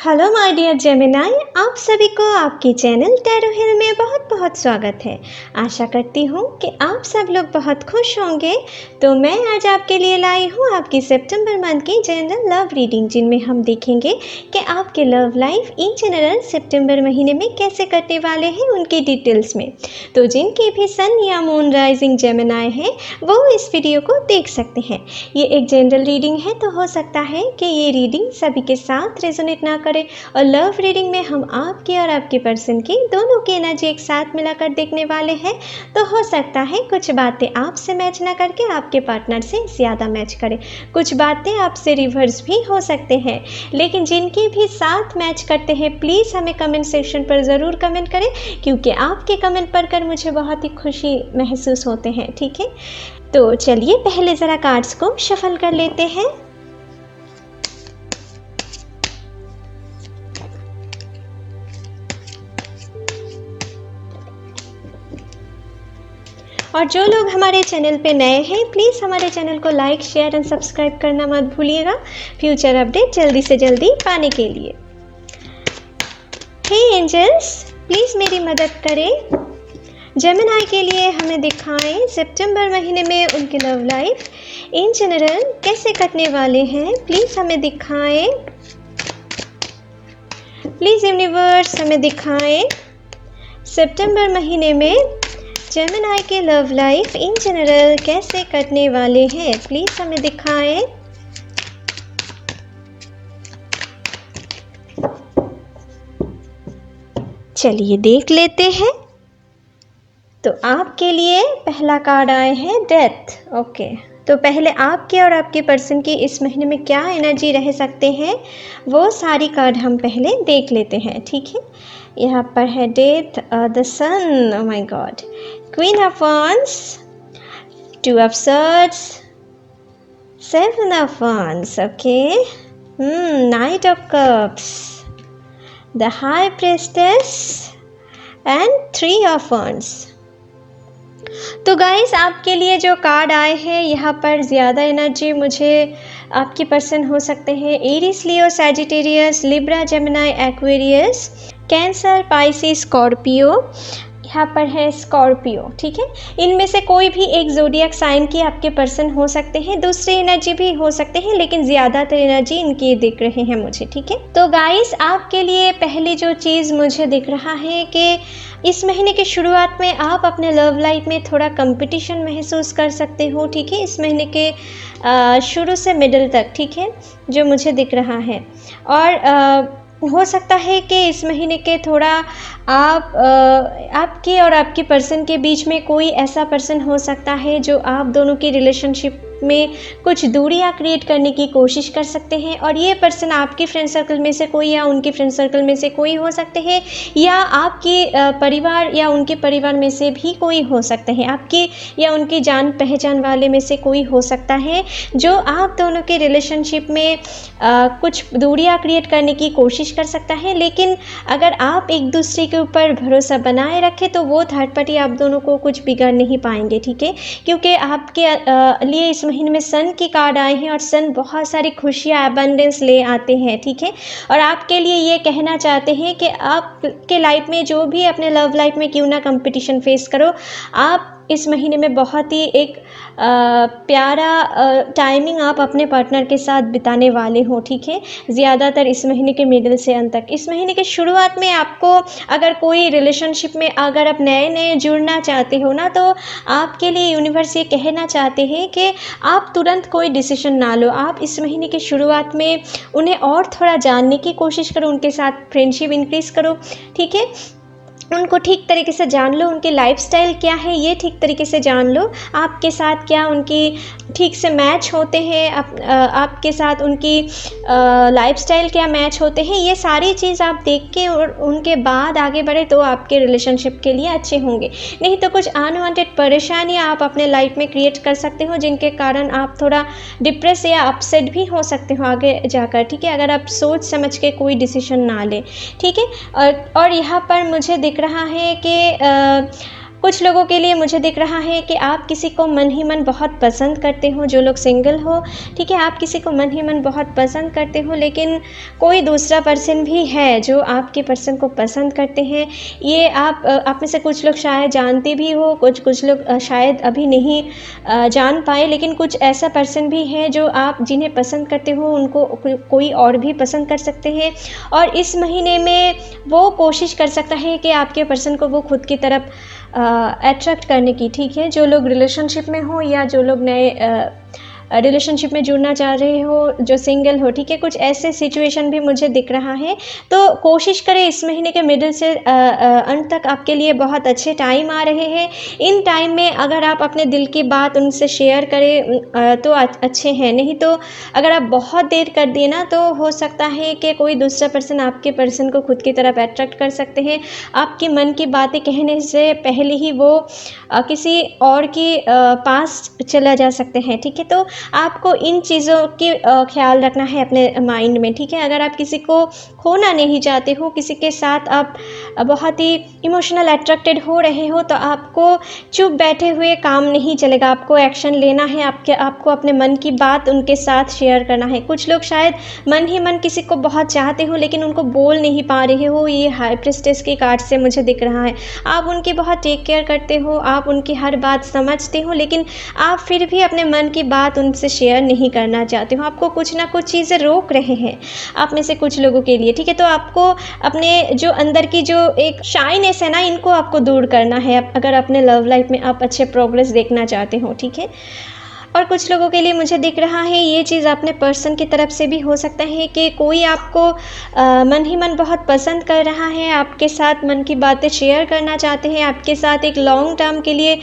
Hello my dear Gemini, आप सभी को आपके चैनल टैरो हिल में बहुत बहुत स्वागत है। आशा करती हूँ कि आप सब लोग बहुत खुश होंगे। तो मैं आज आपके लिए लाई हूँ आपकी सितंबर मंथ की जनरल लव रीडिंग, जिनमें हम देखेंगे कि आपके लव लाइफ इन जनरल सितंबर महीने में कैसे कटने वाले हैं, उनकी डिटेल्स में। तो जिनके भी सन या मून राइजिंग जेमिनाई है वो इस वीडियो को देख सकते हैं। ये एक जनरल रीडिंग है, तो हो सकता है कि ये रीडिंग सभी के साथ रेजोनेट ना करें, और लव रीडिंग में हम आपकी और आपके पर्सन की दोनों की एनर्जी एक साथ मिलाकर देखने वाले हैं। तो हो सकता है कुछ बातें आपसे मैच ना करके आपके पार्टनर से ज़्यादा मैच करें, कुछ बातें आपसे रिवर्स भी हो सकते हैं। लेकिन जिनकी भी साथ मैच करते हैं प्लीज़ हमें कमेंट सेक्शन पर ज़रूर कमेंट करें, क्योंकि आपके कमेंट पढ़कर मुझे बहुत ही खुशी महसूस होते हैं। ठीक है, तो चलिए पहले ज़रा कार्ड्स को शफल कर लेते हैं। और जो लोग हमारे चैनल पे नए हैं प्लीज़ हमारे चैनल को लाइक, शेयर एंड सब्सक्राइब करना मत भूलिएगा, फ्यूचर अपडेट जल्दी से जल्दी पाने के लिए। हे एंजल्स, प्लीज़ मेरी मदद करें। जेमिनाई के लिए हमें दिखाएं सितंबर महीने में उनकी लव लाइफ इन जनरल कैसे कटने वाले हैं। प्लीज़ हमें दिखाएं, प्लीज़ यूनिवर्स हमें दिखाएं सितंबर महीने में जेमिनाई के लव लाइफ इन जनरल कैसे कटने वाले हैं। प्लीज़ हमें दिखाएं। चलिए देख लेते हैं। तो आपके लिए पहला कार्ड आए हैं डेथ। ओके, तो पहले आपके और आपके पर्सन की इस महीने में क्या एनर्जी रह सकते हैं वो सारी कार्ड हम पहले देख लेते हैं। ठीक है, यहाँ पर है death, the sun, oh my god, queen of wands, two of swords, seven of wands, okay, knight of cups, the high priestess and three of wands. तो गाइस आपके लिए जो कार्ड आए हैं यहाँ पर ज़्यादा एनर्जी मुझे आपके पर्सन हो सकते हैं Aries, Leo, Sagittarius, Libra, Gemini, Aquarius, Cancer, Pisces, Scorpio. यहाँ पर है स्कॉर्पियो। ठीक है, इनमें से कोई भी एक ज़ोडिएक साइन के आपके पर्सन हो सकते हैं, दूसरी एनर्जी भी हो सकते हैं, लेकिन ज़्यादातर एनर्जी इनकी दिख रहे हैं मुझे। ठीक है, तो गाइस आपके लिए पहली जो चीज़ मुझे दिख रहा है कि इस महीने की शुरुआत में आप अपने लव लाइफ में थोड़ा कंपटीशन महसूस कर सकते हो। ठीक है, इस महीने के शुरू से मिडिल तक, ठीक है, जो मुझे दिख रहा है। और हो सकता है कि इस महीने के थोड़ा आपके और आपके पर्सन के बीच में कोई ऐसा पर्सन हो सकता है जो आप दोनों की रिलेशनशिप में कुछ दूरियां क्रिएट करने की कोशिश कर सकते हैं। और ये पर्सन आपके फ्रेंड सर्कल में से कोई या उनके फ्रेंड सर्कल में से कोई हो सकते हैं, या आपके परिवार या उनके परिवार में से भी कोई हो सकते हैं, आपके या उनकी जान पहचान वाले में से कोई हो सकता है जो आप दोनों के रिलेशनशिप में कुछ दूरियां क्रिएट करने की कोशिश कर सकता है। लेकिन अगर आप एक दूसरे के ऊपर भरोसा बनाए रखें तो वो थर्ड पार्टी आप दोनों को कुछ बिगाड़ नहीं पाएंगे। ठीक है, क्योंकि आपके लिए इस महीने में सन की कार्ड आए हैं और सन बहुत सारी खुशियाँ, एबंडेंस ले आते हैं। ठीक है, और आपके लिए ये कहना चाहते हैं कि आपके लाइफ में जो भी अपने लव लाइफ में क्यों ना कंपटीशन फेस करो, आप इस महीने में बहुत ही एक प्यारा टाइमिंग आप अपने पार्टनर के साथ बिताने वाले हो। ठीक है, ज़्यादातर इस महीने के मिडिल से अंत तक। इस महीने के शुरुआत में आपको अगर कोई रिलेशनशिप में अगर आप नए नए जुड़ना चाहते हो ना, तो आपके लिए यूनिवर्स ये कहना चाहते हैं कि आप तुरंत कोई डिसीजन ना लो। आप इस महीने की शुरुआत में उन्हें और थोड़ा जानने की कोशिश करो, उनके साथ फ्रेंडशिप इंक्रीज़ करो। ठीक है, उनको ठीक तरीके से जान लो, उनकी लाइफस्टाइल क्या है ये ठीक तरीके से जान लो, आपके साथ क्या उनकी ठीक से मैच होते हैं, आपके साथ उनकी लाइफस्टाइल क्या मैच होते हैं, ये सारी चीज़ आप देख के और उनके बाद आगे बढ़े तो आपके रिलेशनशिप के लिए अच्छे होंगे। नहीं तो कुछ अनवांटेड परेशानियाँ आप अपने लाइफ में क्रिएट कर सकते हो, जिनके कारण आप थोड़ा डिप्रेस या अपसेट भी हो सकते हो आगे जाकर। ठीक है, अगर आप सोच समझ के कोई डिसीजन ना लें। ठीक है, और यहाँ पर मुझे दिख रहा है कि कुछ लोगों के लिए मुझे दिख रहा है कि आप किसी को मन ही मन बहुत पसंद करते हो, जो लोग सिंगल हो, ठीक है, आप किसी को मन ही मन बहुत पसंद करते हो, लेकिन कोई दूसरा पर्सन भी है जो आपके पर्सन को पसंद करते हैं। ये आप में से कुछ लोग शायद जानते भी हो, कुछ लोग शायद अभी नहीं जान पाए, लेकिन कुछ ऐसा पर्सन भी है जो आप जिन्हें पसंद करते हो उनको कोई और भी पसंद कर सकते हैं। और इस महीने में वो कोशिश कर सकता है कि आपके पर्सन को वो खुद की तरफ अट्रैक्ट करने की, ठीक है। जो लोग रिलेशनशिप में हो या जो लोग नए रिलेशनशिप में जुड़ना चाह रहे हो, जो सिंगल हो, ठीक है, कुछ ऐसे सिचुएशन भी मुझे दिख रहा है। तो कोशिश करें इस महीने के मिडिल से अंत तक आपके लिए बहुत अच्छे टाइम आ रहे हैं। इन टाइम में अगर आप अपने दिल की बात उनसे शेयर करें तो अच्छे हैं, नहीं तो अगर आप बहुत देर कर दिए ना तो हो सकता है कि कोई दूसरा पर्सन आपके पर्सन को खुद की तरफ अट्रैक्ट कर सकते हैं। आपके मन की बातें कहने से पहले ही वो किसी और के पास चला जा सकते हैं, ठीक है। तो आपको इन चीज़ों की ख्याल रखना है अपने माइंड में, ठीक है। अगर आप किसी को खोना नहीं चाहते हो, किसी के साथ आप बहुत ही इमोशनल अट्रैक्टेड हो रहे हो, तो आपको चुप बैठे हुए काम नहीं चलेगा, आपको एक्शन लेना है। आपको अपने मन की बात उनके साथ शेयर करना है। कुछ लोग शायद मन ही मन किसी को बहुत चाहते हो लेकिन उनको बोल नहीं पा रहे हो, ये हाई प्रीस्टेस की कार्ड से मुझे दिख रहा है। आप उनकी बहुत टेक केयर करते हो, आप उनकी हर बात समझते हो, लेकिन आप फिर भी अपने मन की बात उनसे शेयर नहीं करना चाहते हो। आपको कुछ ना कुछ चीज़ें रोक रहे हैं आप में से कुछ लोगों के लिए, ठीक है। तो आपको अपने जो अंदर की जो एक शाइनेस है ना, इनको आपको दूर करना है अगर अपने लव लाइफ में आप अच्छे प्रोग्रेस देखना चाहते हो, ठीक है। और कुछ लोगों के लिए मुझे दिख रहा है ये चीज़ अपने पर्सन की तरफ से भी हो सकता है कि कोई आपको मन ही मन बहुत पसंद कर रहा है, आपके साथ मन की बातें शेयर करना चाहते हैं, आपके साथ एक लॉन्ग टर्म के लिए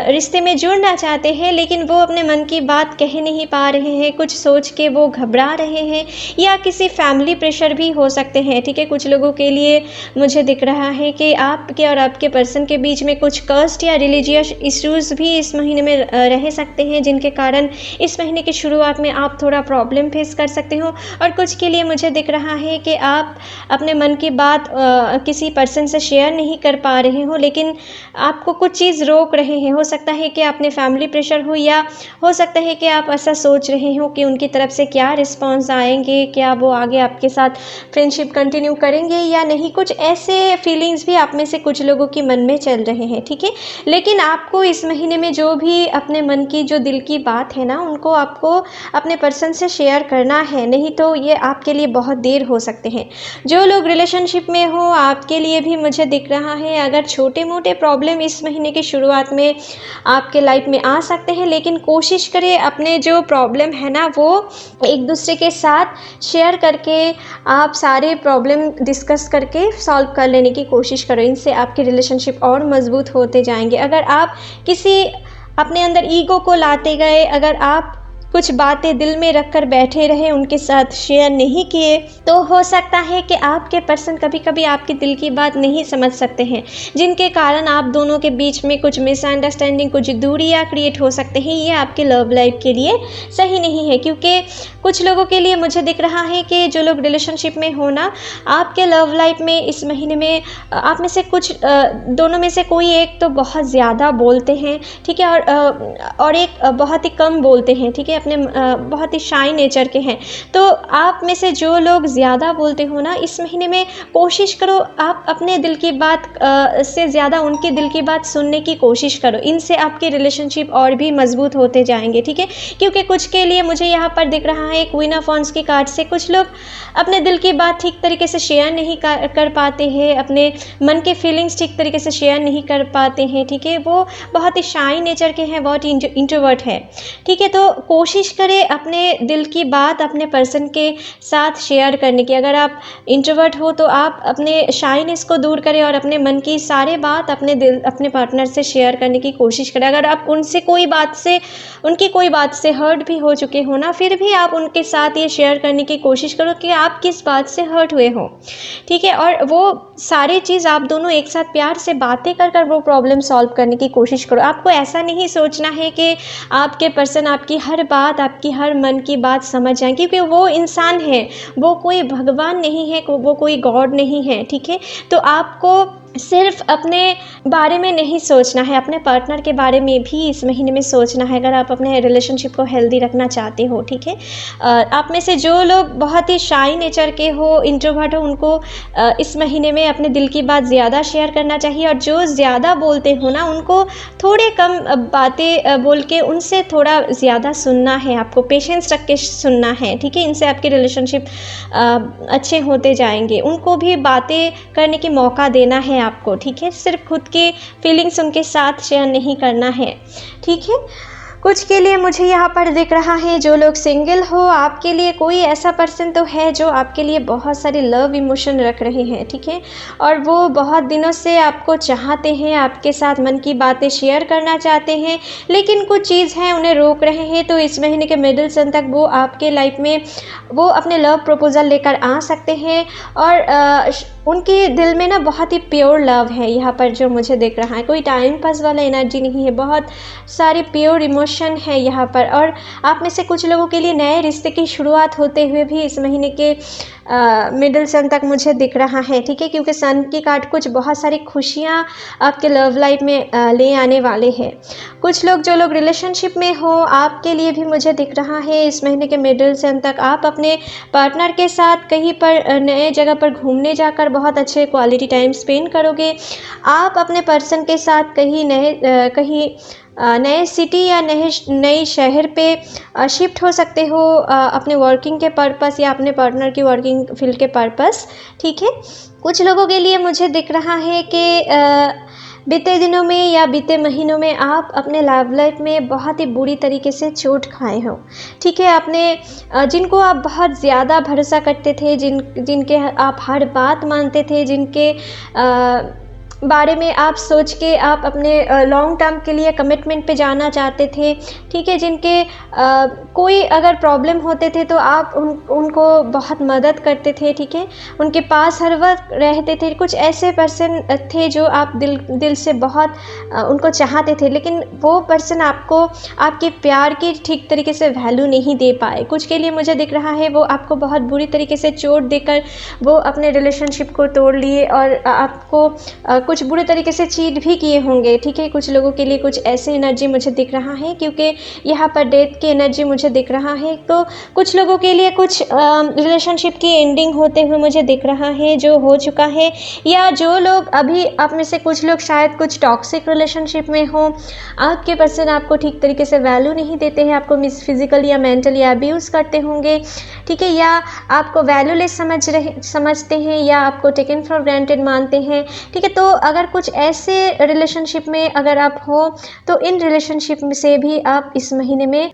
रिश्ते में जुड़ना चाहते हैं, लेकिन वो अपने मन की बात कह नहीं पा रहे हैं, कुछ सोच के वो घबरा रहे हैं, या किसी फैमिली प्रेशर भी हो सकते हैं, ठीक है। कुछ लोगों के लिए मुझे दिख रहा है कि आपके और आपके पर्सन के बीच में कुछ कास्ट या रिलीजियस इश्यूज़ भी इस महीने में रह सकते हैं, जिनके कारण इस महीने की शुरुआत में आप थोड़ा प्रॉब्लम फेस कर सकते हो। और कुछ के लिए मुझे दिख रहा है कि आप अपने मन की बात किसी पर्सन से शेयर नहीं कर पा रहे हो, लेकिन आपको कुछ चीज़ रोक रहे हैं। हो सकता है कि अपने फैमिली प्रेशर हो, या हो सकता है कि आप ऐसा सोच रहे हो कि उनकी तरफ से क्या रिस्पॉन्स आएंगे, क्या वो आगे आपके साथ फ्रेंडशिप कंटिन्यू करेंगे या नहीं। कुछ ऐसे फीलिंग्स भी आप में से कुछ लोगों के मन में चल रहे हैं, ठीक है। लेकिन आपको इस महीने में जो भी अपने मन की जो दिल की बात है ना, उनको आपको अपने पर्सन से शेयर करना है, नहीं तो ये आपके लिए बहुत देर हो सकते हैं। जो लोग रिलेशनशिप में हो, आपके लिए भी मुझे दिख रहा है अगर छोटे मोटे प्रॉब्लम इस महीने की शुरुआत में आपके लाइफ में आ सकते हैं, लेकिन कोशिश करें अपने जो प्रॉब्लम है ना वो एक दूसरे के साथ शेयर करके आप सारे प्रॉब्लम डिस्कस करके सॉल्व कर लेने की कोशिश करो। इनसे आपके रिलेशनशिप और मजबूत होते जाएंगे। अगर आप किसी अपने अंदर ईगो को लाते गए, अगर आप कुछ बातें दिल में रखकर बैठे रहे, उनके साथ शेयर नहीं किए, तो हो सकता है कि आपके पर्सन कभी कभी आपकी दिल की बात नहीं समझ सकते हैं, जिनके कारण आप दोनों के बीच में कुछ मिसअंडरस्टैंडिंग, कुछ दूरियां क्रिएट हो सकते हैं। ये आपके लव लाइफ के लिए सही नहीं है, क्योंकि कुछ लोगों के लिए मुझे दिख रहा है कि जो लोग रिलेशनशिप में हो ना, आपके लव लाइफ में इस महीने में आप में से कुछ दोनों में से कोई एक तो बहुत ज़्यादा बोलते हैं, ठीक है, और एक बहुत ही कम बोलते हैं, ठीक है, अपने बहुत ही शाई नेचर के हैं। तो आप में से जो लोग ज़्यादा बोलते हो ना, इस महीने में कोशिश करो आप अपने दिल की बात से ज़्यादा उनके दिल की बात सुनने की कोशिश करो। इनसे आपके रिलेशनशिप और भी मजबूत होते जाएंगे, ठीक है। क्योंकि कुछ के लिए मुझे यहाँ पर दिख रहा है क्वीन ऑफ वांड्स की कार्ड से कुछ लोग अपने दिल की बात ठीक तरीके से शेयर नहीं कर पाते हैं, अपने मन के फीलिंग्स ठीक तरीके से शेयर नहीं कर पाते हैं, ठीक है। वो बहुत ही शाई नेचर के हैं, बहुत इंट्रोवर्ट है, ठीक है। तो कोशिश करें अपने दिल की बात अपने पर्सन के साथ शेयर करने की। अगर आप इंट्रोवर्ट हो तो आप अपने शाइनेस को दूर करें और अपने मन की सारे बात अपने पार्टनर से शेयर करने की कोशिश करें। अगर आप उनकी कोई बात से हर्ट भी हो चुके हो ना, फिर भी आप उनके साथ ये शेयर करने की कोशिश करो कि आप किस बात से हर्ट हुए हो, ठीक है। और वो सारी चीज़ आप दोनों एक साथ प्यार से बातें कर वो प्रॉब्लम सॉल्व करने की कोशिश करो। आपको ऐसा नहीं सोचना है कि आपके पर्सन आपकी हर बात, आपकी हर मन की बात समझ जाए, क्योंकि वो इंसान है, वो कोई भगवान नहीं है, वो कोई गॉड नहीं है, ठीक है। तो आपको सिर्फ अपने बारे में नहीं सोचना है, अपने पार्टनर के बारे में भी इस महीने में सोचना है, अगर आप अपने रिलेशनशिप को हेल्दी रखना चाहते हो, ठीक है। आप में से जो लोग बहुत ही शाई नेचर के हो, इंट्रोवर्ट हो, उनको इस महीने में अपने दिल की बात ज़्यादा शेयर करना चाहिए, और जो ज़्यादा बोलते हो ना, उनको थोड़े कम बातें बोल के उनसे थोड़ा ज़्यादा सुनना है, आपको पेशेंस रख के सुनना है, ठीक है। इनसे आपके रिलेशनशिप अच्छे होते जाएंगे। उनको भी बातें करने की मौका देना है आपको, ठीक है। सिर्फ खुद के फीलिंग्स उनके साथ शेयर नहीं करना है, ठीक है। कुछ के लिए मुझे यहाँ पर दिख रहा है, जो लोग सिंगल हो, आपके लिए कोई ऐसा पर्सन तो है जो आपके लिए बहुत सारे लव इमोशन रख रहे हैं, ठीक है। और वो बहुत दिनों से आपको चाहते हैं, आपके साथ मन की बातें शेयर करना चाहते हैं, लेकिन कुछ चीज़ हैं उन्हें रोक रहे हैं। तो इस महीने के मिडिल सन तक वो आपके लाइफ में वो अपने लव प्रपोज़ल लेकर आ सकते हैं, और उनके दिल में ना बहुत ही प्योर लव है यहाँ पर, जो मुझे दिख रहा है। कोई टाइम पास वाला एनर्जी नहीं है, बहुत सारी प्योर इमोशन है यहाँ पर। और आप में से कुछ लोगों के लिए नए रिश्ते की शुरुआत होते हुए भी इस महीने के मिडिल सन तक मुझे दिख रहा है, ठीक है। क्योंकि सन की कार्ड कुछ बहुत सारी खुशियाँ आपके लव लाइफ में ले आने वाले हैं। कुछ लोग, जो लोग रिलेशनशिप में हो, आपके लिए भी मुझे दिख रहा है इस महीने के मिडिल सन तक आप अपने पार्टनर के साथ कहीं पर नए जगह पर घूमने जाकर बहुत अच्छे क्वालिटी टाइम स्पेंड करोगे। आप अपने पर्सन के साथ कहीं नए सिटी या नए शहर पे शिफ्ट हो सकते हो, अपने वर्किंग के पर्पस या अपने पार्टनर की वर्किंग फील्ड के पर्पस, ठीक है। कुछ लोगों के लिए मुझे दिख रहा है कि बीते दिनों में या बीते महीनों में आप अपने लव लाइफ में बहुत ही बुरी तरीके से चोट खाए हो, ठीक है। आपने जिनको आप बहुत ज़्यादा भरोसा करते थे, जिनके आप हर बात मानते थे, जिनके बारे में आप सोच के आप अपने लॉन्ग टर्म के लिए कमिटमेंट पे जाना चाहते थे, ठीक है। जिनके कोई अगर प्रॉब्लम होते थे तो आप उनको बहुत मदद करते थे, ठीक है। उनके पास हर वक्त रहते थे। कुछ ऐसे पर्सन थे जो आप दिल से बहुत उनको चाहते थे, लेकिन वो पर्सन आपको आपके प्यार की ठीक तरीके से वैल्यू नहीं दे पाए। कुछ के लिए मुझे दिख रहा है वो आपको बहुत बुरी तरीके से चोट देकर वो अपने रिलेशनशिप को तोड़ लिए, और आपको कुछ बुरे तरीके से चीट भी किए होंगे, ठीक है। कुछ लोगों के लिए कुछ ऐसे एनर्जी मुझे दिख रहा है, क्योंकि यहाँ पर डेथ की एनर्जी मुझे दिख रहा है। तो कुछ लोगों के लिए कुछ रिलेशनशिप की एंडिंग होते हुए मुझे दिख रहा है, जो हो चुका है। या जो लोग अभी, आप में से कुछ लोग शायद कुछ टॉक्सिक रिलेशनशिप में हो, आपके पर्सन आपको ठीक तरीके से वैल्यू नहीं देते हैं, आपको फिजिकल या मेंटली अब्यूज़ करते होंगे, ठीक है। या आपको वैल्यूलेस समझते हैं, या आपको टेकन फॉर ग्रांटेड मानते हैं, ठीक है। तो अगर कुछ ऐसे रिलेशनशिप में अगर आप हो, तो इन रिलेशनशिप से भी आप इस महीने में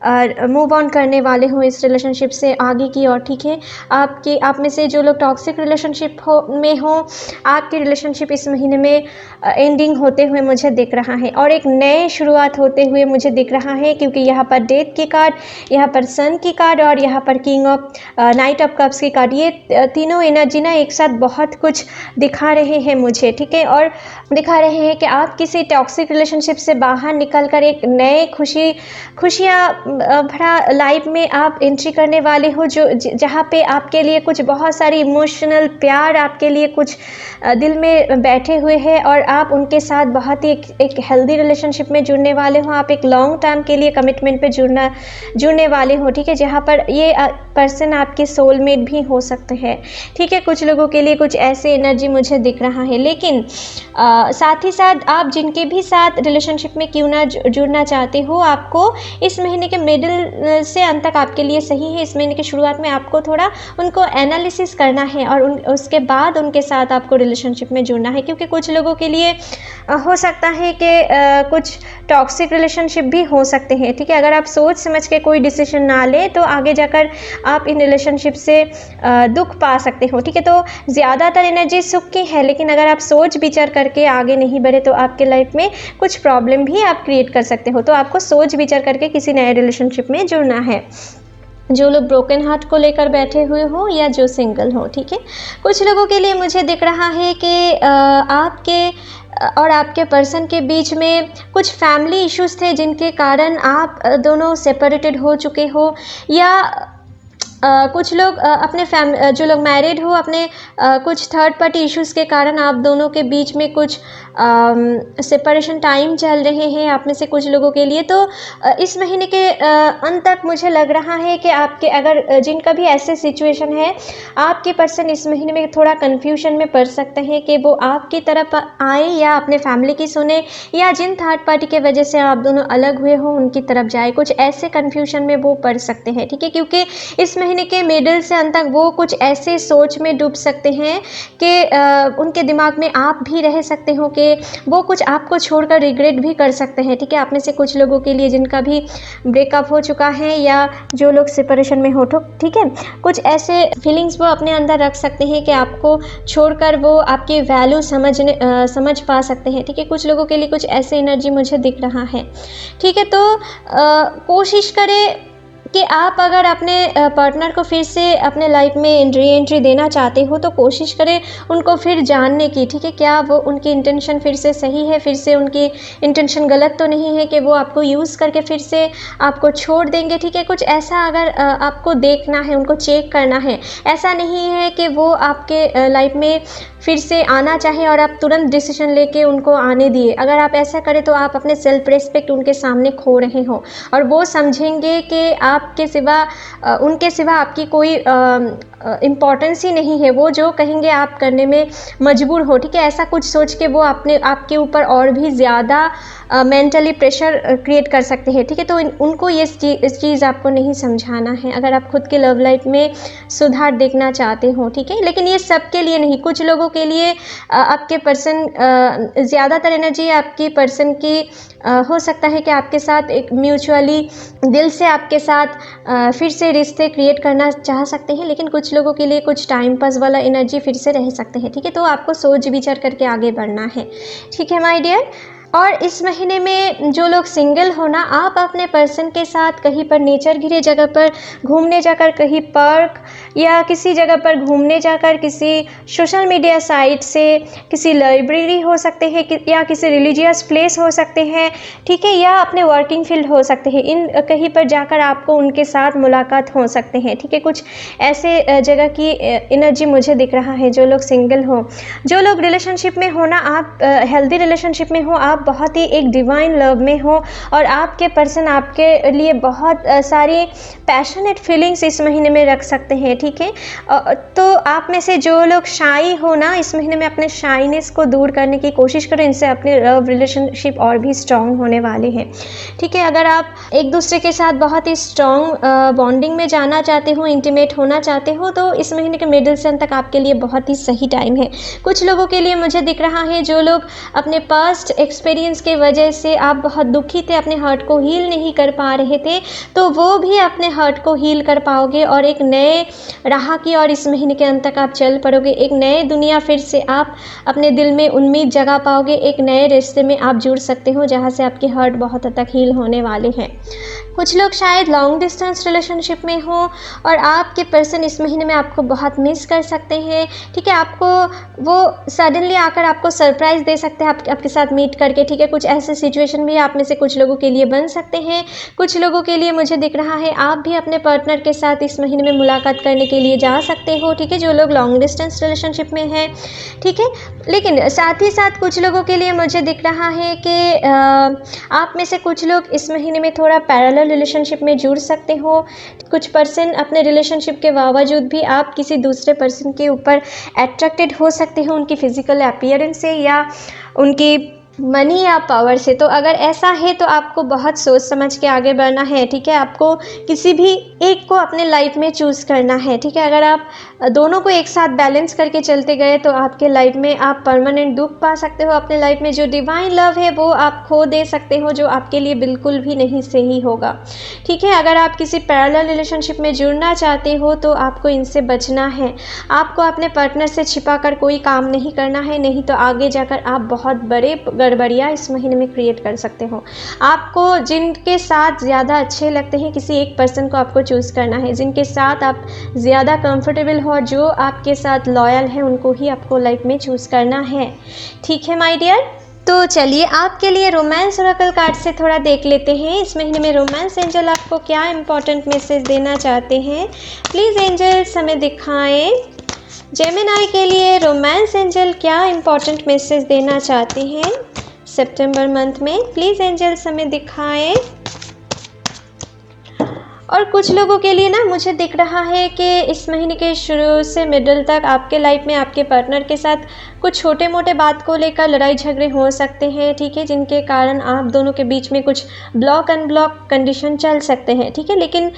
मूव ऑन करने वाले हो, इस रिलेशनशिप से आगे की ओर, ठीक है। आप में से जो लोग टॉक्सिक रिलेशनशिप में हो, आपकी रिलेशनशिप इस महीने में एंडिंग होते हुए मुझे दिख रहा है, और एक नए शुरुआत होते हुए मुझे दिख रहा है। क्योंकि यहाँ पर डेथ की कार्ड, यहाँ पर सन की कार्ड, और यहाँ पर king of night of cups की कार्ड, ये तीनों एनर्जी ना एक साथ बहुत कुछ दिखा रहे हैं मुझे, ठीक है। और दिखा रहे हैं कि आप किसी टॉक्सिक रिलेशनशिप से बाहर निकलकर एक नए खुशियाँ भरा लाइफ में आप एंट्री करने वाले हो, जो जहाँ पे आपके लिए कुछ बहुत सारी इमोशनल प्यार आपके लिए कुछ दिल में बैठे हुए हैं, और आप उनके साथ बहुत ही एक हेल्दी रिलेशनशिप में जुड़ने वाले हो। आप एक लॉन्ग टर्म के लिए कमिटमेंट पे जुड़ने वाले हो, ठीक है। जहाँ पर ये पर्सन आपके सोलमेट भी हो सकते हैं, ठीक है। कुछ लोगों के लिए कुछ ऐसे एनर्जी मुझे दिख रहा है। लेकिन साथ ही साथ आप जिनके भी साथ रिलेशनशिप में क्यों ना जुड़ना चाहते हो, आपको इस महीने के मिडिल से अंत तक आपके लिए सही है। इस महीने की शुरुआत में आपको थोड़ा उनको एनालिसिस करना है, और उसके बाद उनके साथ आपको रिलेशनशिप में जुड़ना है। क्योंकि कुछ लोगों के लिए हो सकता है कि कुछ टॉक्सिक रिलेशनशिप भी हो सकते हैं, ठीक है। अगर आप सोच समझ के कोई डिसीजन ना ले, तो आगे जाकर आप इन रिलेशनशिप से दुख पा सकते हो, ठीक है। तो ज़्यादातर एनर्जी सुख की है, लेकिन अगर आप सोच विचार करके आगे नहीं बढ़े, तो आपके लाइफ में कुछ प्रॉब्लम भी आप क्रिएट कर सकते हो। तो आपको सोच विचार करके किसी नए रिलेशनशिप में जुड़ना है। जो लोग ब्रोकन हार्ट को लेकर बैठे हुए हो, या जो सिंगल हो, ठीक है। कुछ लोगों के लिए मुझे दिख रहा है कि आपके और आपके पर्सन के बीच में कुछ फैमिली इश्यूज़ थे, जिनके कारण आप दोनों सेपरेटेड हो चुके हो, या कुछ लोग अपने जो लोग मैरिड हो अपने कुछ थर्ड पार्टी इश्यूज़ के कारण आप दोनों के बीच में कुछ सेपरेशन टाइम चल रहे हैं आप में से कुछ लोगों के लिए। तो इस महीने के अंत तक मुझे लग रहा है कि आपके अगर जिनका भी ऐसे सिचुएशन है, आपके पर्सन इस महीने में थोड़ा कन्फ्यूजन में पड़ सकते हैं कि वो आपकी तरफ आए या अपने फैमिली की सुने, या जिन थर्ड पार्टी के वजह से आप दोनों अलग हुए हो उनकी तरफ जाए। कुछ ऐसे कन्फ्यूजन में वो पड़ सकते हैं, ठीक है, क्योंकि इस महीने के मिडिल से अंत तक वो कुछ ऐसे सोच में डूब सकते हैं कि उनके दिमाग में आप भी रह सकते हो कि वो कुछ आपको छोड़कर रिग्रेट भी कर सकते हैं, ठीक है। आप में से कुछ लोगों के लिए जिनका भी ब्रेकअप हो चुका है या जो लोग सेपरेशन में हो, तो ठीक है, कुछ ऐसे फीलिंग्स वो अपने अंदर रख सकते हैं कि आपको छोड़कर वो आपकी वैल्यू समझ पा सकते हैं, ठीक है। कुछ लोगों के लिए कुछ ऐसे एनर्जी मुझे दिख रहा है, ठीक है। तो कोशिश करें कि आप अगर अपने पार्टनर को फिर से अपने लाइफ में री एंट्री देना चाहते हो तो कोशिश करें उनको फिर जानने की, ठीक है। क्या वो उनकी इंटेंशन फिर से सही है, फिर से उनकी इंटेंशन गलत तो नहीं है कि वो आपको यूज़ करके फिर से आपको छोड़ देंगे, ठीक है। कुछ ऐसा अगर आपको देखना है, उनको चेक करना है। ऐसा नहीं है कि वो आपके लाइफ में फिर से आना चाहे और आप तुरंत डिसीजन लेके उनको आने दिए। अगर आप ऐसा करें तो आप अपने सेल्फ रिस्पेक्ट उनके सामने खो रहे हो और वो समझेंगे कि आपके सिवा उनके सिवा आपकी कोई इम्पॉर्टेंस ही नहीं है। वो जो कहेंगे आप करने में मजबूर हो, ठीक है। ऐसा कुछ सोच के वो आपके ऊपर और भी ज़्यादा मेंटली प्रेशर क्रिएट कर सकते हैं, ठीक है। तो उनको ये इस चीज़ आपको नहीं समझाना है अगर आप खुद के लव लाइफ में सुधार देखना चाहते हो, ठीक है। लेकिन ये सबके लिए नहीं, कुछ लोगों के लिए आपके पर्सन ज़्यादातर एनर्जी आपकी पर्सन की हो सकता है कि आपके साथ एक म्यूचुअली दिल से आपके साथ फिर से रिश्ते क्रिएट करना चाह सकते हैं, लेकिन कुछ लोगों के लिए कुछ टाइम पास वाला एनर्जी फिर से रह सकते हैं, ठीक है। तो आपको सोच विचार करके आगे बढ़ना है, ठीक है माय डियर। और इस महीने में जो लोग सिंगल हो ना, आप अपने पर्सन के साथ कहीं पर नेचर घिरे जगह पर घूमने जाकर, कहीं पार्क या किसी जगह पर घूमने जाकर, किसी सोशल मीडिया साइट से, किसी लाइब्रेरी हो सकते हैं या किसी रिलीजियस प्लेस हो सकते हैं, ठीक है, या अपने वर्किंग फील्ड हो सकते हैं। इन कहीं पर जाकर आपको उनके साथ मुलाकात हो सकते हैं, ठीक है। कुछ ऐसे जगह की एनर्जी मुझे दिख रहा है। जो लोग सिंगल हो, जो लोग रिलेशनशिप में हो ना, आप हेल्दी रिलेशनशिप में हो, आप बहुत ही एक डिवाइन लव में हो और आपके पर्सन आपके लिए बहुत सारी पैशनेट फीलिंग्स इस महीने में रख सकते हैं, ठीक है। तो आप में से जो लोग शाई हो ना, इस महीने में अपने शाइनेस को दूर करने की कोशिश करें, इनसे अपने लव रिलेशनशिप और भी स्ट्रॉन्ग होने वाले हैं, ठीक है। अगर आप एक दूसरे के साथ बहुत ही स्ट्रॉन्ग बॉन्डिंग में जाना चाहते हो, इंटीमेट होना चाहते हो, तो इस महीने के मिडिल से अंत तक आपके लिए बहुत ही सही टाइम है। कुछ लोगों के लिए मुझे दिख रहा है जो लोग अपने पास्ट एक्सपीरियंस के वजह से आप बहुत दुखी थे, अपने हर्ट को हील नहीं कर पा रहे थे, तो वो भी अपने हर्ट को हील कर पाओगे और एक नए राह की और इस महीने के अंत तक आप चल पड़ोगे। एक नए दुनिया फिर से आप अपने दिल में उम्मीद जगा पाओगे। एक नए रिश्ते में आप जुड़ सकते हो जहाँ से आपके हर्ट बहुत हद तक हील होने वाले हैं। कुछ लोग शायद लॉन्ग डिस्टेंस रिलेशनशिप में हो और आपके पर्सन इस महीने में आपको बहुत मिस कर सकते हैं, ठीक है। आपको वो सडनली आकर आपको सरप्राइज़ दे सकते हैं आपके साथ मीट करके, ठीक है। कुछ ऐसे सिचुएशन भी आप में से कुछ लोगों के लिए बन सकते हैं। कुछ लोगों के लिए मुझे दिख रहा है आप भी अपने पार्टनर के साथ इस महीने में मुलाकात करने के लिए जा सकते हो, ठीक है, जो लोग लॉन्ग डिस्टेंस रिलेशनशिप में हैं, ठीक है। लेकिन साथ ही साथ कुछ लोगों के लिए मुझे दिख रहा है कि आप में से कुछ लोग इस महीने में थोड़ा पैरेलल रिलेशनशिप में जुड़ सकते हो। कुछ पर्सन अपने रिलेशनशिप के बावजूद भी आप किसी दूसरे पर्सन के ऊपर अट्रैक्टेड हो सकते हो, उनकी फिजिकल अपीयरेंस से या उनकी मनी या पावर से। तो अगर ऐसा है तो आपको बहुत सोच समझ के आगे बढ़ना है, ठीक है। आपको किसी भी एक को अपने लाइफ में चूज़ करना है, ठीक है। अगर आप दोनों को एक साथ बैलेंस करके चलते गए तो आपके लाइफ में आप परमानेंट दुख पा सकते हो। अपने लाइफ में जो डिवाइन लव है वो आप खो दे सकते हो, जो आपके लिए बिल्कुल भी नहीं सही होगा, ठीक है। अगर आप किसी पैरेलल रिलेशनशिप में जुड़ना चाहते हो तो आपको इनसे बचना है। आपको अपने पार्टनर से छिपा कर कोई काम नहीं करना है, नहीं तो आगे जाकर आप बहुत बड़े गड़बड़ियाँ इस महीने में क्रिएट कर सकते हो। आपको जिनके साथ ज़्यादा अच्छे लगते हैं, किसी एक पर्सन को आपको चूज़ करना है, जिनके साथ आप ज़्यादा कंफर्टेबल हो, जो आपके साथ लॉयल है, उनको ही आपको लाइफ में चूज़ करना है, ठीक है माय डियर। तो चलिए आपके लिए रोमांस ओरेकल कार्ड से थोड़ा देख लेते हैं इस महीने में रोमांस एंजल आपको क्या इंपॉर्टेंट मैसेज देना चाहते हैं। प्लीज़ एंजल्स हमें दिखाएं जेमिनी के लिए रोमांस एंजल क्या इंपॉर्टेंट मैसेज देना चाहते हैं सितंबर मंथ में। प्लीज़ एंजल्स हमें दिखाएं। और कुछ लोगों के लिए ना मुझे दिख रहा है कि इस महीने के शुरू से मिडल तक आपके लाइफ में आपके पार्टनर के साथ कुछ छोटे मोटे बात को लेकर लड़ाई झगड़े हो सकते हैं, ठीक है, जिनके कारण आप दोनों के बीच में कुछ ब्लॉक अनब्लॉक कंडीशन चल सकते हैं, ठीक है। लेकिन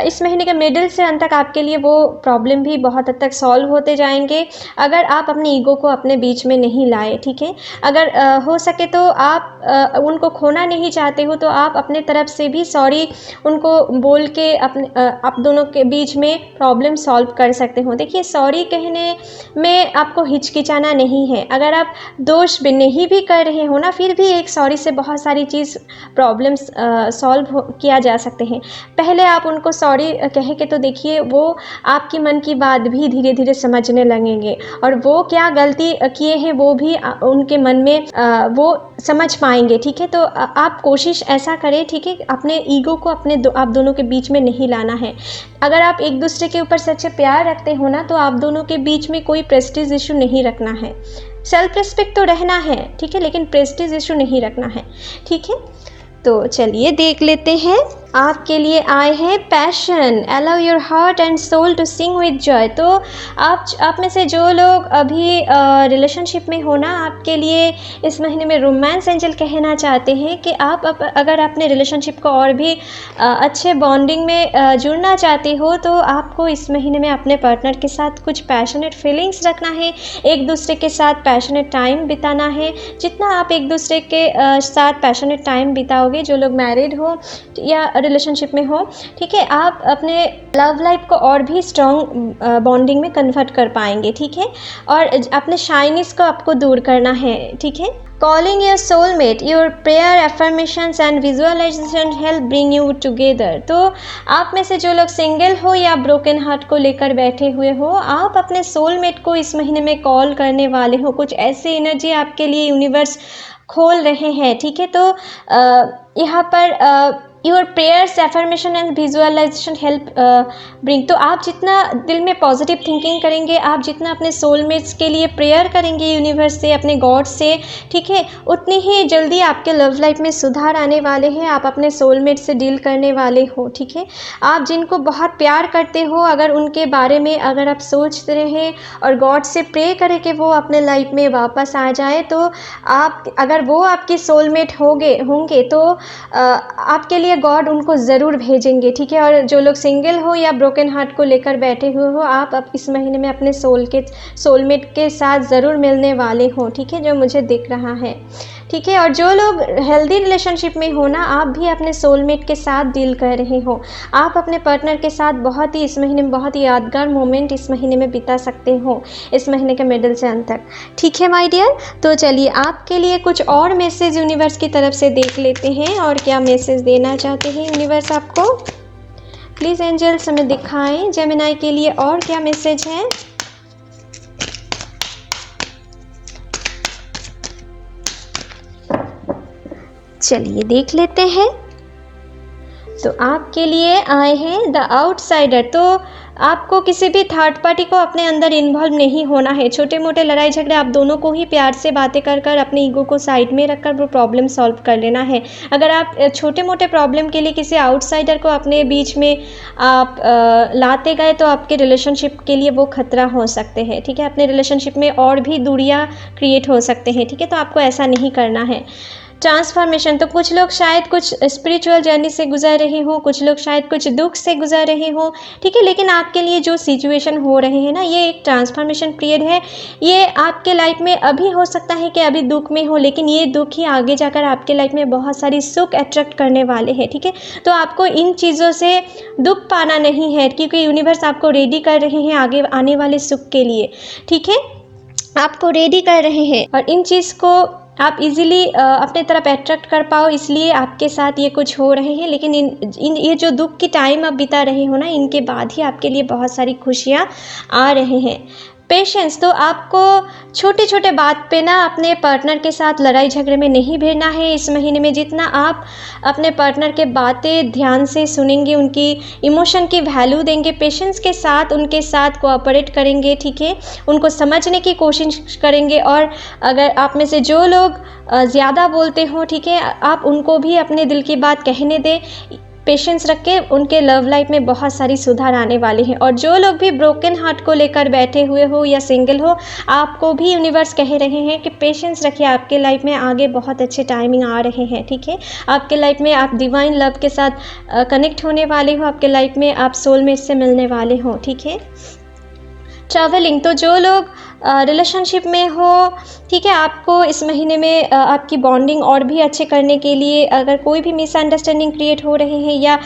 इस महीने के मिडल से अंत तक आपके लिए वो प्रॉब्लम भी बहुत हद तक सॉल्व होते जाएंगे अगर आप अपनी ईगो को अपने बीच में नहीं लाए, ठीक है। अगर हो सके तो आप उनको खोना नहीं चाहते हो तो आप अपने तरफ से भी सॉरी उनको बोल के अपने आप दोनों के बीच में प्रॉब्लम सॉल्व कर सकते हो। देखिए सॉरी कहने में आपको हिचकिचाना नहीं है। अगर आप दोष भी नहीं भी कर रहे हो ना फिर भी एक सॉरी से बहुत सारी चीज़ प्रॉब्लम्स सॉल्व किया जा सकते हैं। पहले आप उनको सॉरी कह के तो देखिए, वो आपकी मन की बात भी धीरे धीरे समझने लगेंगे और वो क्या गलती किए हैं वो भी उनके मन में वो समझ पाएंगे, ठीक है। तो आप कोशिश ऐसा करें, ठीक है, अपने ईगो को आप दोनों के बीच में नहीं लाना है। अगर आप एक दूसरे के ऊपर सच्चे प्यार रखते हो ना तो आप दोनों के बीच में कोई प्रेस्टीज इशू नहीं रखना है। सेल्फ रिस्पेक्ट तो रहना है, ठीक है, लेकिन प्रेस्टीज इशू नहीं रखना है, ठीक है। तो चलिए देख लेते हैं आपके लिए आए हैं passion, allow your heart and soul to sing with joy. तो आप में से जो लोग अभी रिलेशनशिप में हो ना, आपके लिए इस महीने में रोमांस एंजल कहना चाहते हैं कि आप अगर अपने रिलेशनशिप को और भी अच्छे बॉन्डिंग में जुड़ना चाहते हो तो आपको इस महीने में अपने पार्टनर के साथ कुछ पैशनेट फीलिंग्स रखना है, एक दूसरे के साथ पैशनेट टाइम बिताना है। जितना आप एक दूसरे के साथ पैशनेट टाइम बिताओगे, जो लोग मैरिड हो या रिलेशनशिप में हो, ठीक है, आप अपने लव लाइफ को और भी स्ट्रॉन्ग बॉन्डिंग में कन्वर्ट कर पाएंगे, ठीक है। और अपने शाइनेस को आपको दूर करना है, ठीक है। Calling your soulmate, your prayer, affirmations and visualization help bring you together। तो आप में से जो लोग सिंगल हो या ब्रोकन हार्ट को लेकर बैठे हुए हो, आप अपने सोलमेट को इस महीने में कॉल करने वाले हो। कुछ ऐसी एनर्जी आपके लिए यूनिवर्स खोल रहे हैं, ठीक है। तो यहाँ पर your prayers, affirmation and visualisation help bring. तो आप जितना दिल में पॉजिटिव थिंकिंग करेंगे, आप जितना अपने सोलमेट्स के लिए प्रेयर करेंगे यूनिवर्स से, अपने गॉड से, ठीक है, उतनी ही जल्दी आपके लव लाइफ में सुधार आने वाले हैं। आप अपने सोलमेट से डील करने वाले हो, ठीक है। आप जिनको बहुत प्यार करते हो, अगर उनके बारे में अगर आप सोच रहे हैं और गॉड से प्रे करें कि वो अपने लाइफ में वापस आ जाए, तो आप अगर वो आपके सोलमेट होंगे तो आपके लिए गॉड उनको ज़रूर भेजेंगे, ठीक है। और जो लोग सिंगल हो या ब्रोकन हार्ट को लेकर बैठे हुए हो, आप अब इस महीने में अपने सोलमेट के साथ ज़रूर मिलने वाले हो, ठीक है, जो मुझे दिख रहा है, ठीक है। और जो लोग हेल्दी रिलेशनशिप में हो ना, आप भी अपने सोलमेट के साथ डील कर रहे हो। आप अपने पार्टनर के साथ बहुत ही इस महीने में बहुत ही यादगार मोमेंट इस महीने में बिता सकते हो, इस महीने के मिडल से अंत तक, ठीक है माय डियर। तो चलिए आपके लिए कुछ और मैसेज यूनिवर्स की तरफ से देख लेते हैं और क्या मैसेज देना चाहते हैं यूनिवर्स आपको। प्लीज़ एंजल्स हमें दिखाएं जेमिनी के लिए और क्या मैसेज है। चलिए देख लेते हैं। तो आपके लिए आए हैं द आउटसाइडर। तो आपको किसी भी थर्ड पार्टी को अपने अंदर इन्वॉल्व नहीं होना है। छोटे मोटे लड़ाई झगड़े आप दोनों को ही प्यार से बातें कर अपने ईगो को साइड में रखकर वो प्रॉब्लम सॉल्व कर लेना है। अगर आप छोटे मोटे प्रॉब्लम के लिए किसी आउटसाइडर को अपने बीच में आप लाते गए तो आपके रिलेशनशिप के लिए वो खतरा हो सकते हैं, ठीक है। अपने रिलेशनशिप में और भी दूरियाँ क्रिएट हो सकते हैं, ठीक है। तो आपको ऐसा नहीं करना है। ट्रांसफॉर्मेशन, तो कुछ लोग शायद कुछ स्पिरिचुअल जर्नी से गुजर रहे हो, कुछ लोग शायद कुछ दुख से गुजर रहे हो, ठीक है। लेकिन आपके लिए जो सिचुएशन हो रहे हैं ना, ये एक ट्रांसफॉर्मेशन पीरियड है। ये आपके लाइफ में अभी हो सकता है कि अभी दुख में हो, लेकिन ये दुख ही आगे जाकर आपके लाइफ में बहुत सारी सुख अट्रैक्ट करने वाले हैं, ठीक है। तो आपको इन चीज़ों से दुख पाना नहीं है, क्योंकि यूनिवर्स आपको रेडी कर रहे हैं आगे आने वाले सुख के लिए, ठीक है। आपको रेडी कर रहे हैं और इन चीज़ को आप इजीली अपने तरफ अट्रैक्ट कर पाओ, इसलिए आपके साथ ये कुछ हो रहे हैं। लेकिन ये जो दुख की टाइम आप बिता रहे हो ना, इनके बाद ही आपके लिए बहुत सारी खुशियाँ आ रहे हैं। पेशेंस, तो आपको छोटे छोटे बात पे ना अपने पार्टनर के साथ लड़ाई झगड़े में नहीं भिड़ना है इस महीने में। जितना आप अपने पार्टनर के बातें ध्यान से सुनेंगे, उनकी इमोशन की वैल्यू देंगे, पेशेंस के साथ उनके साथ कोऑपरेट करेंगे, ठीक है, उनको समझने की कोशिश करेंगे। और अगर आप में से जो लोग ज़्यादा बोलते हो, ठीक है, आप उनको भी अपने दिल की बात कहने दें। पेशेंस रख के उनके लव लाइफ में बहुत सारी सुधार आने वाले हैं। और जो लोग भी ब्रोकन हार्ट को लेकर बैठे हुए हो या सिंगल हो, आपको भी यूनिवर्स कह रहे हैं कि पेशेंस रखिए, आपके लाइफ में आगे बहुत अच्छे टाइमिंग आ रहे हैं, ठीक है। आपके लाइफ में आप डिवाइन लव के साथ कनेक्ट होने वाले हो, आपके लाइफ में आप सोलमेट से मिलने वाले हो, ठीक है। ट्रैवलिंग, तो जो लोग रिलेशनशिप में हो, ठीक है, आपको इस महीने में आपकी बॉन्डिंग और भी अच्छे करने के लिए, अगर कोई भी मिसअंडरस्टैंडिंग क्रिएट हो रहे हैं या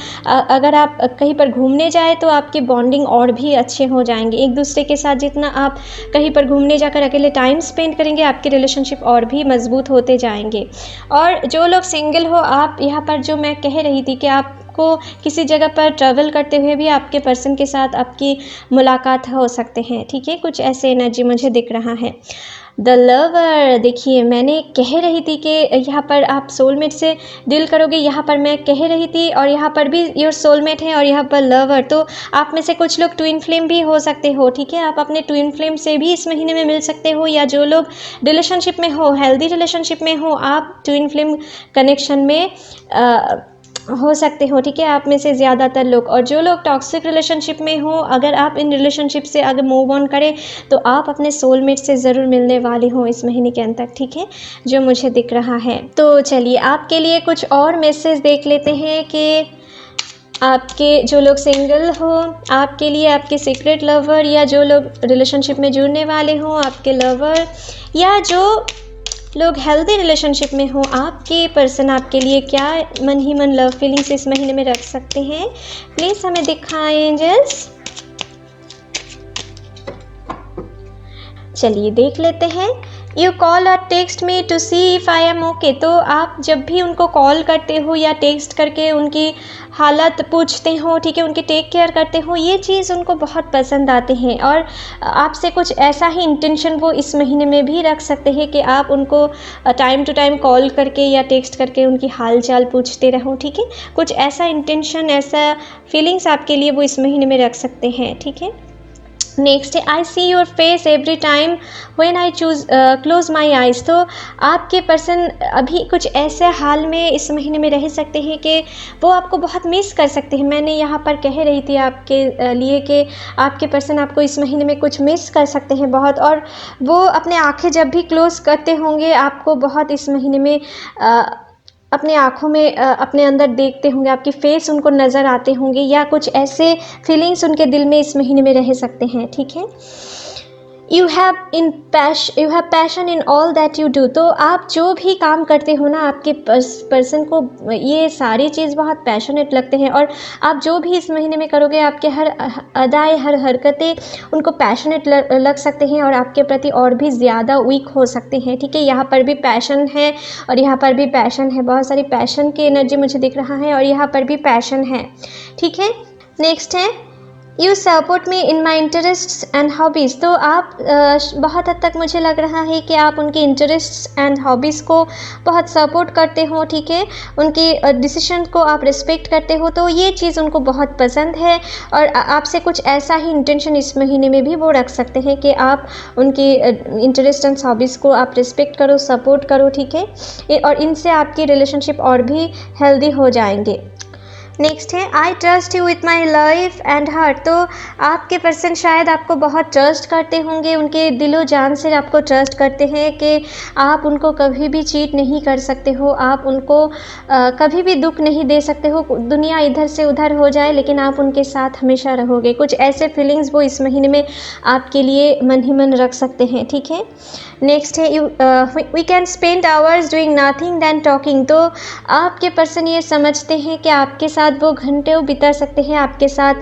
अगर आप कहीं पर घूमने जाए तो आपकी बॉन्डिंग और भी अच्छे हो जाएंगे एक दूसरे के साथ। जितना आप कहीं पर घूमने जाकर अकेले टाइम स्पेंड करेंगे, आपके रिलेशनशिप और भी मजबूत होते जाएंगे। और जो लोग सिंगल हो, आप यहाँ पर जो मैं कह रही थी कि आप को किसी जगह पर ट्रैवल करते हुए भी आपके पर्सन के साथ आपकी मुलाकात हो सकते हैं, ठीक है, कुछ ऐसे एनर्जी मुझे दिख रहा है। द लवर, देखिए मैंने कह रही थी कि यहाँ पर आप सोलमेट से डील करोगे, यहाँ पर मैं कह रही थी, और यहाँ पर भी योर सोलमेट है और यहाँ पर लवर। तो आप में से कुछ लोग ट्विन फ्लेम भी हो सकते हो, ठीक है, आप अपने ट्विन फ्लेम से भी इस महीने में मिल सकते हो। या जो लोग रिलेशनशिप में हो, हेल्दी रिलेशनशिप में हो, आप ट्विन फ्लेम कनेक्शन में हो सकते हो, ठीक है, आप में से ज़्यादातर लोग। और जो लोग टॉक्सिक रिलेशनशिप में हो, अगर आप इन रिलेशनशिप से अगर मूव ऑन करें तो आप अपने सोलमेट से ज़रूर मिलने वाले हो इस महीने के अंत तक, ठीक है, जो मुझे दिख रहा है। तो चलिए आपके लिए कुछ और मैसेज देख लेते हैं कि आपके जो लोग सिंगल हो, आपके लिए आपके सीक्रेट लवर, या जो लोग रिलेशनशिप में जुड़ने वाले हो, आपके लवर, या जो लोग हेल्दी रिलेशनशिप में हो, आपके पर्सन आपके लिए क्या मन ही मन लव फीलिंग्स इस महीने में रख सकते हैं, प्लीज़ हमें दिखाएं एंजल्स। चलिए देख लेते हैं। You call or text me to see if I am okay, तो आप जब भी उनको कॉल करते हो या टेक्स्ट करके उनकी हालत पूछते हो, ठीक है, उनकी टेक केयर करते हो, ये चीज़ उनको बहुत पसंद आते हैं। और आपसे कुछ ऐसा ही इंटेंशन वो इस महीने में भी रख सकते हैं कि आप उनको टाइम टू टाइम कॉल करके या टेक्स्ट करके उनकी हाल चाल पूछते रहो, ठीक है, कुछ ऐसा इंटेंशन, ऐसा फीलिंग्स आपके लिए वो इस महीने में रख सकते हैं, ठीक है। नेक्स्ट है, I see your face every time when I close my eyes, तो आपके पर्सन अभी कुछ ऐसे हाल में इस महीने में रह सकते हैं कि वो आपको बहुत मिस कर सकते हैं। मैंने यहाँ पर कह रही थी आपके लिए कि आपके पर्सन आपको इस महीने में कुछ मिस कर सकते हैं बहुत, और वो अपने आँखें जब भी क्लोज़ करते होंगे आपको बहुत इस महीने में अपने आँखों में अपने अंदर देखते होंगे, आपकी फेस उनको नज़र आते होंगे, या कुछ ऐसे फीलिंग्स उनके दिल में इस महीने में रह सकते हैं, ठीक है। You have passion in all that you do, तो आप जो भी काम करते हो ना, आपके पर्सन को ये सारी चीज़ बहुत पैशनेट लगते हैं। और आप जो भी इस महीने में करोगे, आपके हर अदाएँ, हर हरकतें उनको पैशनेट लग सकते हैं और आपके प्रति और भी ज़्यादा वीक हो सकते हैं, ठीक है। यहाँ पर भी पैशन है और यहाँ पर भी पैशन है, बहुत सारी पैशन की एनर्जी मुझे दिख रहा है, और यहाँ पर भी पैशन है, ठीक है। नेक्स्ट है, you support me in my interest and hobbies, तो आप बहुत हद तक मुझे लग रहा है कि आप उनके इंटरेस्ट एंड हॉबीज़ को बहुत सपोर्ट करते हो, ठीक है, उनकी डिसीजन को आप रिस्पेक्ट करते हो, तो ये चीज़ उनको बहुत पसंद है। और आपसे कुछ ऐसा ही इंटेंशन इस महीने में भी वो रख सकते हैं कि आप उनकी इंटरेस्ट एंड हॉबीज़ को आप रिस्पेक्ट करो, सपोर्ट करो, ठीक है, और इनसे आपकी रिलेशनशिप और भी हेल्दी हो जाएंगे। नेक्स्ट है, I trust you with my life and heart, तो आपके पर्सन शायद आपको बहुत ट्रस्ट करते होंगे, उनके दिलो जान से आपको ट्रस्ट करते हैं कि आप उनको कभी भी चीट नहीं कर सकते हो, आप उनको कभी भी दुख नहीं दे सकते हो, दुनिया इधर से उधर हो जाए लेकिन आप उनके साथ हमेशा रहोगे। कुछ ऐसे फीलिंग्स वो इस महीने में आपके लिए मन ही मन रख सकते हैं, ठीक है। नेक्स्ट है, we can spend hours doing nothing than talking, तो आपके पर्सन ये समझते हैं कि आपके साथ वो घंटे बिता सकते हैं, आपके साथ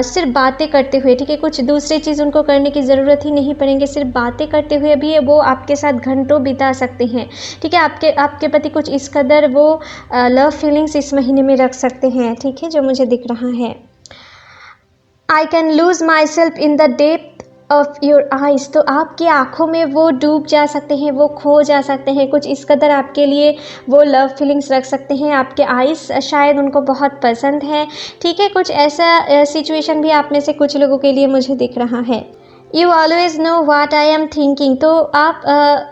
सिर्फ बातें करते हुए, ठीक है, कुछ दूसरी चीज़ उनको करने की ज़रूरत ही नहीं पड़ेंगे, सिर्फ बातें करते हुए भी वो आपके साथ घंटों बिता सकते हैं, ठीक है। आपके प्रति कुछ इस कदर वो लव फीलिंग्स इस महीने में रख सकते हैं, ठीक है, जो मुझे दिख रहा है। I can lose myself in the depth of your eyes, तो आपकी आँखों में वो डूब जा सकते हैं, वो खो जा सकते हैं, कुछ इस कदर आपके लिए वो लव फीलिंग्स रख सकते हैं। आपके आइज़ शायद उनको बहुत पसंद है, ठीक है? कुछ ऐसा सिचुएशन भी आप में से कुछ लोगों के लिए मुझे दिख रहा है। You always know what I am thinking, तो आप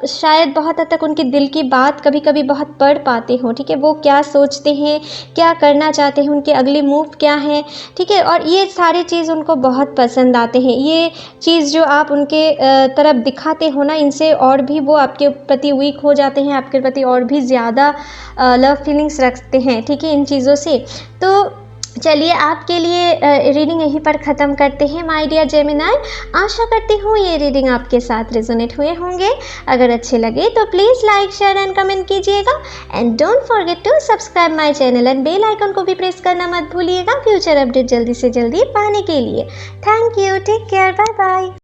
शायद बहुत हद तक उनके दिल की बात कभी कभी बहुत पढ़ पाते हो, ठीक है? वो क्या सोचते हैं, क्या करना चाहते हैं, उनके अगले मूव क्या हैं, ठीक है? और ये सारी चीज़ उनको बहुत पसंद आते हैं। ये चीज़ जो आप उनके तरफ दिखाते हो ना, इनसे और भी वो आपके प्रति वीक हो जाते हैं, आपके प्रति और भी ज़्यादा लव फीलिंग्स रखते हैं, ठीक है, इन चीज़ों से। तो चलिए आपके लिए रीडिंग यहीं पर ख़त्म करते हैं माय डियर जेमिनाई। आशा करती हूँ ये रीडिंग आपके साथ रेजोनेट हुए होंगे। अगर अच्छे लगे तो please like share and comment कीजिएगा and don't forget to subscribe my channel and bell icon को भी प्रेस करना मत भूलिएगा फ्यूचर अपडेट जल्दी से जल्दी पाने के लिए। Thank you, take care, bye bye.